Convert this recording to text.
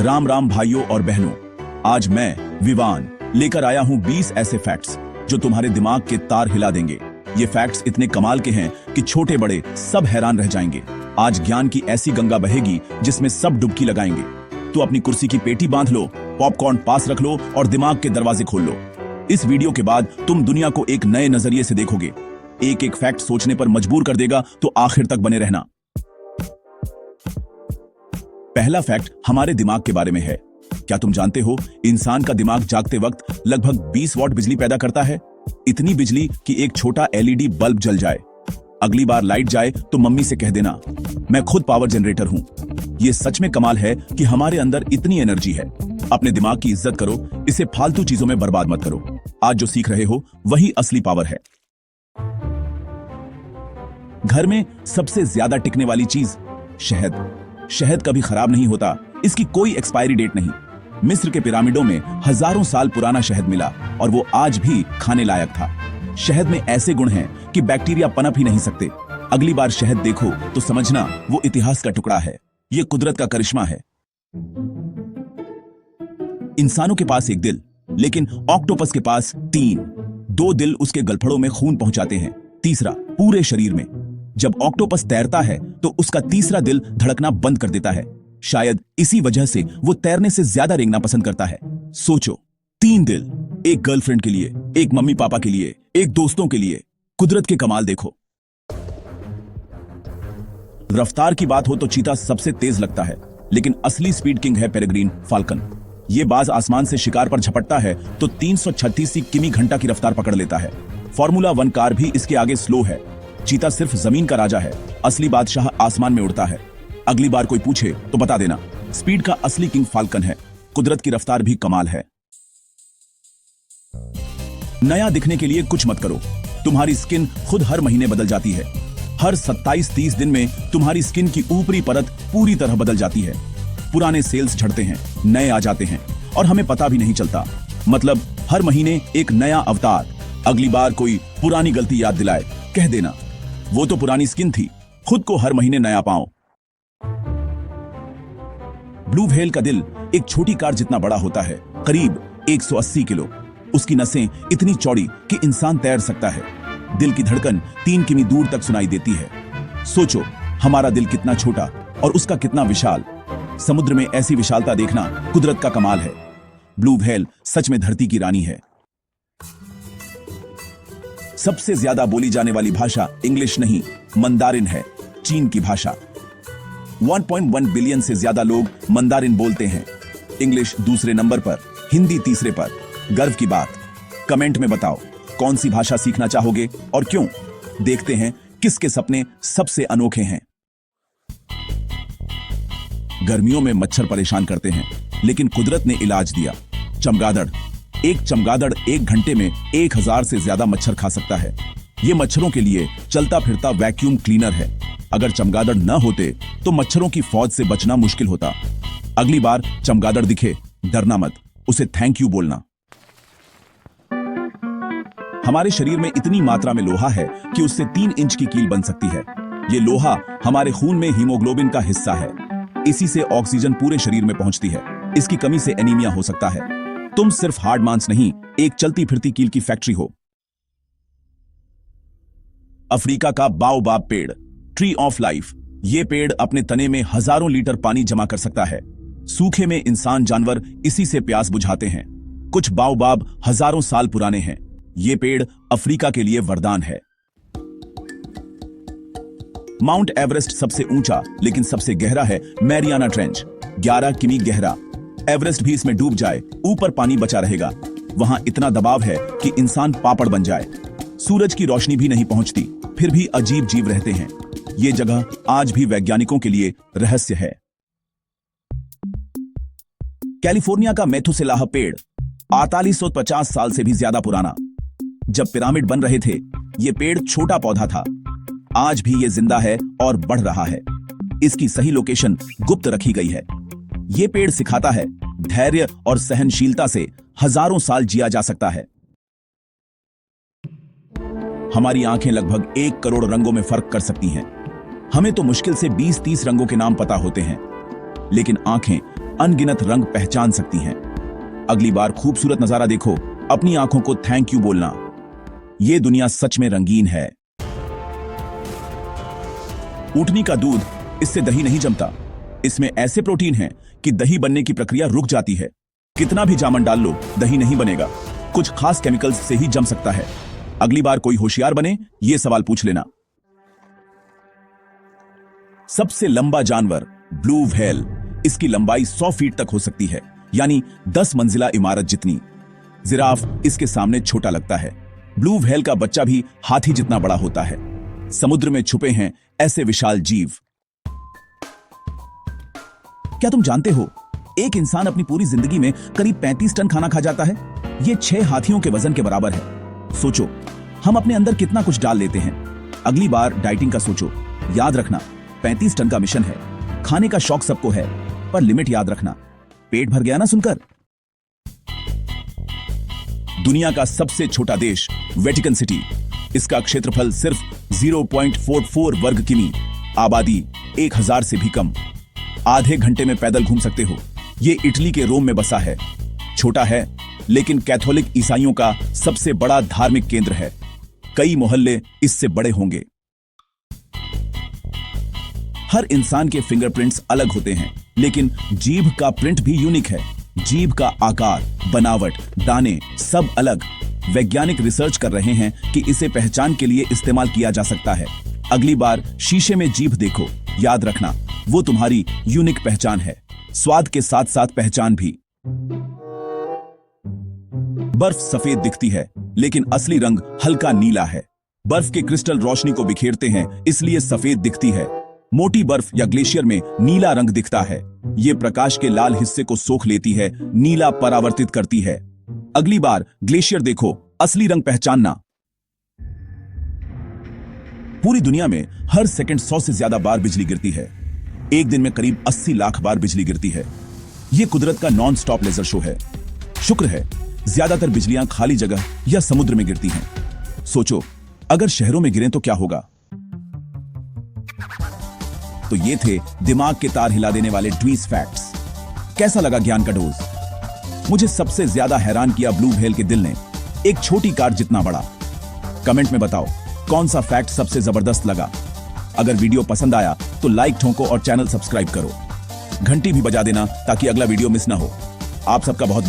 राम राम भाइयों और बहनों, आज मैं विवान लेकर आया हूं 20 ऐसे फैक्ट्स जो तुम्हारे दिमाग के तार हिला देंगे। ये फैक्ट्स इतने कमाल के हैं कि छोटे बड़े सब हैरान रह जाएंगे। आज ज्ञान की ऐसी गंगा बहेगी जिसमें सब डुबकी लगाएंगे। तो अपनी कुर्सी की पेटी बांध लो, पॉपकॉर्न पास रख लो और दिमाग के दरवाजे खोल लो। इस वीडियो के बाद तुम दुनिया को एक नए नजरिए से देखोगे। एक एक फैक्ट सोचने पर मजबूर कर देगा, तो आखिर तक बने रहना। पहला फैक्ट हमारे दिमाग के बारे में है। क्या तुम जानते हो इंसान का दिमाग जागते वक्त लगभग 20 वॉट बिजली पैदा करता है। इतनी बिजली कि एक छोटा एलईडी बल्ब जल जाए। अगली बार लाइट जाए तो मम्मी से कह देना, मैं खुद पावर जनरेटर हूं। यह सच में कमाल है कि हमारे अंदर इतनी एनर्जी है। अपने दिमाग की इज्जत करो, इसे फालतू चीजों में बर्बाद मत करो। आज जो सीख रहे हो वही असली पावर है। घर में सबसे ज्यादा टिकने वाली चीज शहद। शहद कभी खराब नहीं होता, इसकी कोई एक्सपायरी डेट नहीं। मिस्र के पिरामिडों में हजारों साल पुराना शहद मिला और वो आज भी खाने लायक था। शहद में ऐसे गुण हैं कि बैक्टीरिया पनप ही नहीं सकते। अगली बार शहद देखो तो समझना वो इतिहास का टुकड़ा है। ये कुदरत का करिश्मा है। इंसानों के पास एक दिल, लेकिन ऑक्टोपस के पास 3। 2 दिल उसके गलफड़ों में खून पहुंचाते हैं, तीसरा पूरे शरीर में। जब ऑक्टोपस तैरता है तो उसका तीसरा दिल धड़कना बंद कर देता है। शायद इसी वजह से वो तैरने से ज्यादा रेंगना पसंद करता है। सोचो, 3 दिल, एक गर्लफ्रेंड के लिए, एक मम्मी पापा के लिए, एक दोस्तों के लिए। कुदरत के कमाल देखो। रफ्तार की बात हो तो चीता सबसे तेज लगता है, लेकिन असली स्पीड किंग है पेरेग्रीन फाल्कन। ये बाज आसमान से शिकार पर झपटता है तो 336 किमी घंटा की रफ्तार पकड़ लेता है। फॉर्मूला 1 कार भी इसके आगे स्लो है। चीता सिर्फ जमीन का राजा है, असली बादशाह आसमान में उड़ता है। अगली बार कोई पूछे तो बता देना, स्पीड का असली किंग फाल्कन है। कुदरत की रफ्तार भी कमाल है। नया दिखने के लिए कुछ मत करो। तुम्हारी स्किन खुद हर महीने बदल जाती है। हर 27-30 दिन में तुम्हारी स्किन की ऊपरी परत पूरी तरह बदल जाती है। पुराने सेल्स झड़ते हैं, नए आ जाते हैं और हमें पता भी नहीं चलता। मतलब हर महीने एक नया अवतार। अगली बार कोई पुरानी गलती याद दिलाए, कह देना, वो तो पुरानी स्किन थी। खुद को हर महीने नया पाओ। ब्लू व्हेल का दिल एक छोटी कार जितना बड़ा होता है, करीब 180 किलो। उसकी नसें इतनी चौड़ी कि इंसान तैर सकता है। दिल की धड़कन 3 किमी दूर तक सुनाई देती है। सोचो, हमारा दिल कितना छोटा और उसका कितना विशाल। समुद्र में ऐसी विशालता देखना कुदरत का कमाल है। ब्लू व्हेल सच में धरती की रानी है। सबसे ज्यादा बोली जाने वाली भाषा इंग्लिश नहीं, मंदारिन है, चीन की भाषा। 1.1 बिलियन से ज्यादा लोग मंदारिन बोलते हैं। इंग्लिश दूसरे नंबर पर, हिंदी तीसरे पर। गर्व की बात। कमेंट में बताओ कौन सी भाषा सीखना चाहोगे और क्यों। देखते हैं किसके सपने सबसे अनोखे हैं। गर्मियों में मच्छर परेशान करते हैं, लेकिन कुदरत ने इलाज दिया। चमगादड़। एक चमगादड़ 1 घंटे में 1000 से ज्यादा मच्छर खा सकता है। यह मच्छरों के लिए चलता फिरता वैक्यूम क्लीनर है। अगर चमगादड़ न होते तो मच्छरों की फौज से बचना मुश्किल होता। अगली बार चमगादड़ दिखे, डरना मत, उसे थैंक यू बोलना। हमारे शरीर में इतनी मात्रा में लोहा है कि उससे 3 इंच की कील बन सकती है। यह लोहा हमारे खून में हीमोग्लोबिन का हिस्सा है। इसी से ऑक्सीजन पूरे शरीर में पहुंचती है। इसकी कमी से एनीमिया हो सकता है। तुम सिर्फ हार्ड मांस नहीं, एक चलती फिरती कील की फैक्ट्री हो। अफ्रीका का बाओबाब पेड़, ट्री ऑफ लाइफ। यह पेड़ अपने तने में हजारों लीटर पानी जमा कर सकता है। सूखे में इंसान जानवर इसी से प्यास बुझाते हैं। कुछ बाओबाब हजारों साल पुराने हैं। यह पेड़ अफ्रीका के लिए वरदान है। माउंट एवरेस्ट सबसे ऊंचा लेकिन सबसे गहरा है मैरियाना ट्रेंच, 11 किमी गहरा। एवरेस्ट भी इसमें डूब जाए, ऊपर पानी बचा रहेगा। वहां इतना दबाव है कि इंसान पापड़ बन जाए। सूरज की रोशनी भी नहीं पहुंचती, फिर भी अजीब जीव रहते हैं। ये जगह आज भी वैज्ञानिकों के लिए रहस्य है। कैलिफोर्निया का मेथुसेलाह पेड़, 4850 साल से भी ज्यादा पुराना। जब पिरामिड बन रहे थे, यह पेड़ छोटा पौधा था। आज भी यह जिंदा है और बढ़ रहा है। इसकी सही लोकेशन गुप्त रखी गई है। यह पेड़ सिखाता है धैर्य और सहनशीलता से हजारों साल जिया जा सकता है। हमारी आंखें लगभग 1 करोड़ रंगों में फर्क कर सकती हैं। हमें तो मुश्किल से 20-30 रंगों के नाम पता होते हैं, लेकिन आंखें अनगिनत रंग पहचान सकती हैं। अगली बार खूबसूरत नजारा देखो, अपनी आंखों को थैंक यू बोलना। ये दुनिया सच में रंगीन है। ऊँटनी का दूध, इससे दही नहीं जमता। इसमें ऐसे प्रोटीन हैं कि दही बनने की प्रक्रिया रुक जाती है। कितना भी जामन डाल लो, दही नहीं बनेगा। कुछ खास केमिकल्स से ही जम सकता है। अगली बार कोई होशियार बने, यह सवाल पूछ लेना। सबसे लंबा जानवर ब्लू व्हेल। इसकी लंबाई 100 फीट तक हो सकती है, यानी 10 मंजिला इमारत जितनी। जिराफ इसके सामने छोटा लगता है। ब्लू व्हेल का बच्चा भी हाथी जितना बड़ा होता है। समुद्र में छुपे हैं ऐसे विशाल जीव। क्या तुम जानते हो, एक इंसान अपनी पूरी जिंदगी में करीब 35 टन खाना खा जाता है। यह 6 हाथियों के वजन के बराबर है। सोचो, हम अपने अंदर कितना कुछ डाल लेते हैं। अगली बार डाइटिंग का सोचो। याद रखना, 35 टन का मिशन है। खाने का शौक सबको है, पर लिमिट याद रखना। पेट भर गया ना सुनकर? दुनिया का सबसे छोटा देश वेटिकन सिटी। इसका क्षेत्रफल सिर्फ 0.44 वर्ग किमी, आबादी 1000 से भी कम। आधे घंटे में पैदल घूम सकते हो। ये इटली के रोम में बसा है। छोटा है, लेकिन कैथोलिक ईसाइयों का सबसे बड़ा धार्मिक केंद्र है। कई मोहल्ले इससे बड़े होंगे। हर इंसान के फिंगरप्रिंट्स अलग होते हैं, लेकिन जीभ का प्रिंट भी यूनिक है। जीभ का आकार, बनावट, दाने सब अलग। वैज्ञानिक रिसर्च कर रहे हैं कि इसे पहचान के लिए इस्तेमाल किया जा सकता है। अगली बार शीशे में जीभ देखो, याद रखना, वो तुम्हारी यूनिक पहचान है। स्वाद के साथ साथ पहचान भी। बर्फ सफेद दिखती है, लेकिन असली रंग हल्का नीला है। बर्फ के क्रिस्टल रोशनी को बिखेरते हैं, इसलिए सफेद दिखती है। मोटी बर्फ या ग्लेशियर में नीला रंग दिखता है। यह प्रकाश के लाल हिस्से को सोख लेती है, नीला परावर्तित करती है। अगली बार ग्लेशियर देखो, असली रंग पहचानना। पूरी दुनिया में हर सेकंड 100 से ज्यादा बार बिजली गिरती है। एक दिन में करीब 80 लाख बार बिजली गिरती है। यह कुदरत का नॉन स्टॉप लेजर शो है। शुक्र है, ज्यादातर बिजलियां खाली जगह या समुद्र में गिरती हैं। सोचो, अगर शहरों में गिरें तो क्या होगा? तो ये थे दिमाग के तार हिला देने वाले ट्वीस फैक्ट्स। कैसा लगा ज्ञान का डोज? मुझे सबसे ज्यादा हैरान किया ब्लू व्हेल के दिल ने, एक छोटी कार जितना बड़ा। कमेंट में बताओ कौन सा फैक्ट सबसे जबरदस्त लगा। अगर वीडियो पसंद आया तो लाइक ठोको और चैनल सब्सक्राइब करो। घंटी भी बजा देना ताकि अगला वीडियो मिस ना हो। आप सबका बहुत